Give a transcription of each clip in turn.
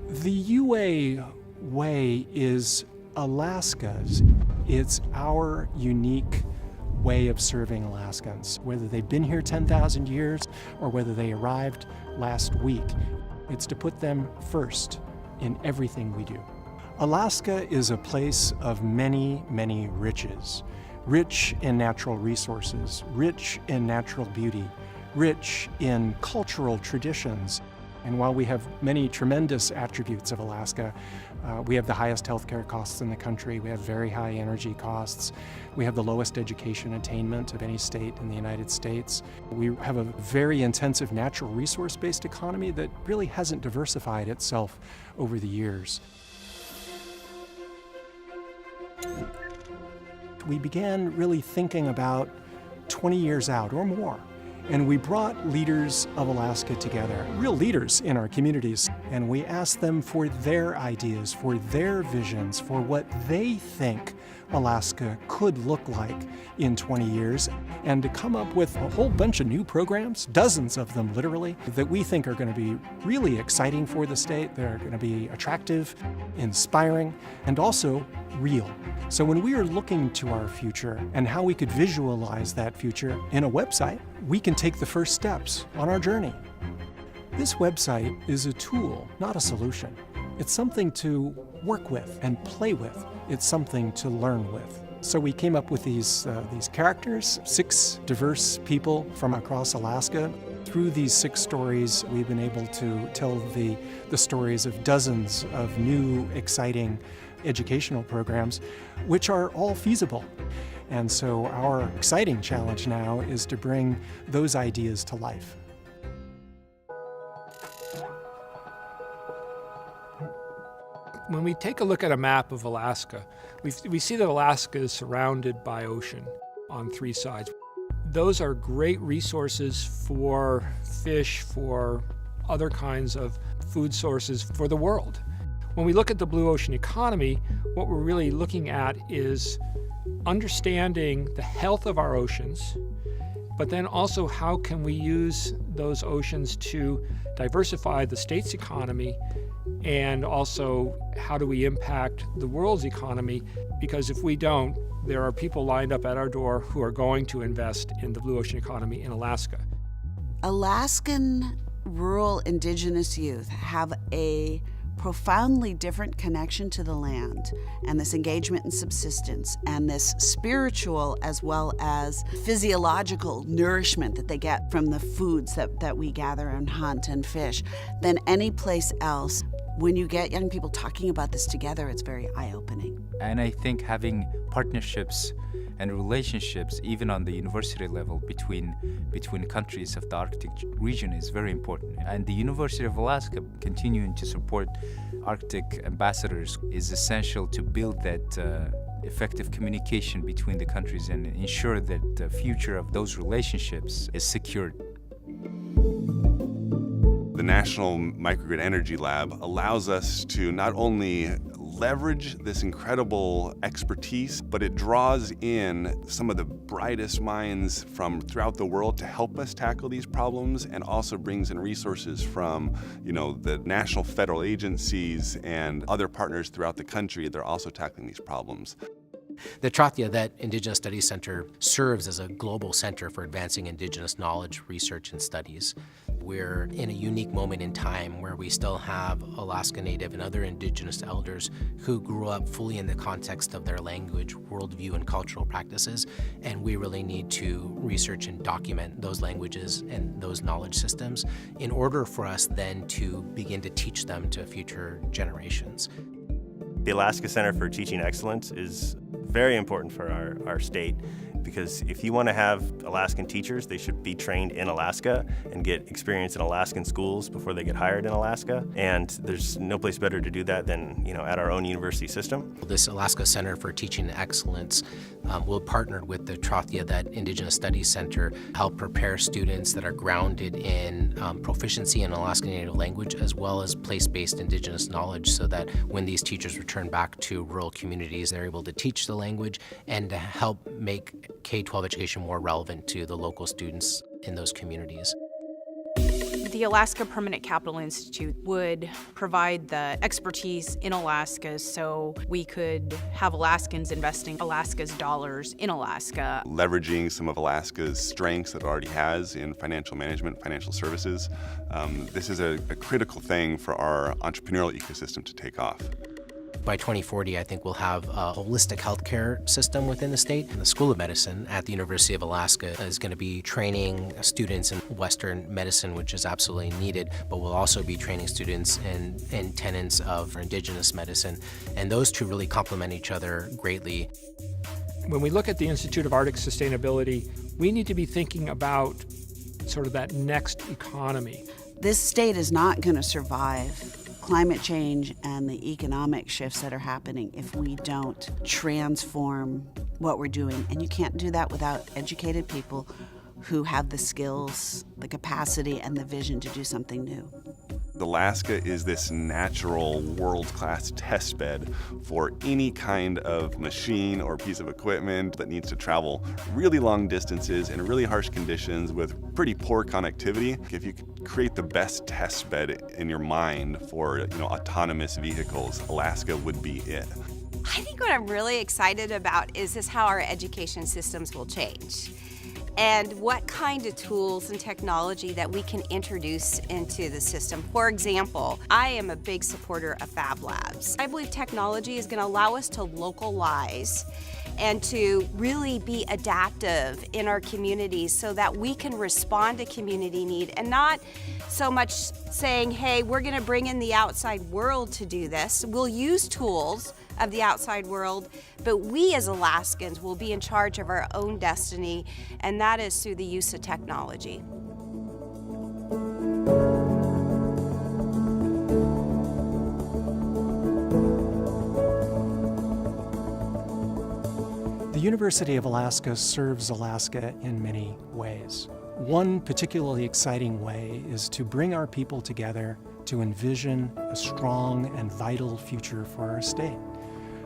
The UA way is Alaska's. It's our unique way of serving Alaskans, whether they've been here 10,000 years or whether they arrived last week. It's to put them first in everything we do. Alaska is a place of many, many riches. Rich in natural resources, rich in natural beauty, rich in cultural traditions. And while we have many tremendous attributes of Alaska, we have the highest healthcare costs in the country, we have very high energy costs, we have the lowest education attainment of any state in the United States. We have a very intensive natural resource-based economy that really hasn't diversified itself over the years. We began really thinking about 20 years out or more. And we brought leaders of Alaska together, real leaders in our communities, and we asked them for their ideas, for their visions, for what they think Alaska could look like in 20 years, and to come up with a whole bunch of new programs, dozens of them literally, that we think are going to be really exciting for the state. They're going to be attractive, inspiring, and also real. So when we are looking to our future and how we could visualize that future in a website, we can take the first steps on our journey. This website is a tool, not a solution. It's something to work with and play with. It's something to learn with. So we came up with these characters, 6 diverse people from across Alaska. Through these 6 stories, we've been able to tell the stories of dozens of new, exciting educational programs, which are all feasible. And so our exciting challenge now is to bring those ideas to life. When we take a look at a map of Alaska, we see that Alaska is surrounded by ocean on 3 sides. Those are great resources for fish, for other kinds of food sources for the world. When we look at the blue ocean economy, what we're really looking at is understanding the health of our oceans, but then also how can we use those oceans to diversify the state's economy, and also how do we impact the world's economy, because if we don't, there are people lined up at our door who are going to invest in the blue ocean economy in Alaska. Alaskan rural indigenous youth have a profoundly different connection to the land and this engagement in subsistence and this spiritual as well as physiological nourishment that they get from the foods that we gather and hunt and fish than any place else. When you get young people talking about this together, it's very eye-opening. And I think having partnerships and relationships, even on the university level, between countries of the Arctic region is very important. And the University of Alaska continuing to support Arctic ambassadors is essential to build that effective communication between the countries and ensure that the future of those relationships is secured. The National Microgrid Energy Lab allows us to not only leverage this incredible expertise, but it draws in some of the brightest minds from throughout the world to help us tackle these problems, and also brings in resources from, the national federal agencies and other partners throughout the country that are also tackling these problems. The Trathya That Indigenous Studies Center serves as a global center for advancing Indigenous knowledge, research, and studies. We're in a unique moment in time where we still have Alaska Native and other Indigenous elders who grew up fully in the context of their language, worldview, and cultural practices, and we really need to research and document those languages and those knowledge systems in order for us then to begin to teach them to future generations. The Alaska Center for Teaching Excellence is very important for our state, because if you want to have Alaskan teachers, they should be trained in Alaska and get experience in Alaskan schools before they get hired in Alaska. And there's no place better to do that than at our own university system. This Alaska Center for Teaching Excellence will partner with the Trathya That Indigenous Studies Center, help prepare students that are grounded in proficiency in Alaskan Native language as well as place-based Indigenous knowledge, so that when these teachers return back to rural communities, they're able to teach the language and to help make K-12 education more relevant to the local students in those communities. The Alaska Permanent Capital Institute would provide the expertise in Alaska so we could have Alaskans investing Alaska's dollars in Alaska. Leveraging some of Alaska's strengths that it already has in financial management, financial services. This is a critical thing for our entrepreneurial ecosystem to take off. By 2040, I think we'll have a holistic healthcare system within the state. And the School of Medicine at the University of Alaska is going to be training students in Western medicine, which is absolutely needed, but we'll also be training students in tenets of Indigenous medicine. And those two really complement each other greatly. When we look at the Institute of Arctic Sustainability, we need to be thinking about sort of that next economy. This state is not going to survive climate change and the economic shifts that are happening if we don't transform what we're doing. And you can't do that without educated people who have the skills, the capacity, and the vision to do something new. Alaska is this natural world-class test bed for any kind of machine or piece of equipment that needs to travel really long distances in really harsh conditions with pretty poor connectivity. If you could create the best test bed in your mind for autonomous vehicles, Alaska would be it. I think what I'm really excited about is how our education systems will change, and what kind of tools and technology that we can introduce into the system. For example, I am a big supporter of Fab Labs. I believe technology is going to allow us to localize and to really be adaptive in our communities so that we can respond to community need and not so much saying, hey, we're going to bring in the outside world to do this. We'll use tools of the outside world, but we as Alaskans will be in charge of our own destiny, and that is through the use of technology. The University of Alaska serves Alaska in many ways. One particularly exciting way is to bring our people together to envision a strong and vital future for our state.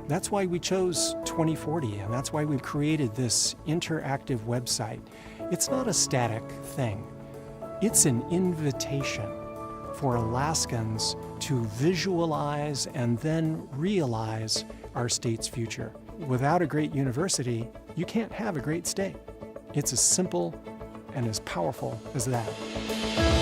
That's why we chose 2040, and that's why we've created this interactive website. It's not a static thing. It's an invitation for Alaskans to visualize and then realize our state's future. Without a great university, you can't have a great state. It's as simple and as powerful as that.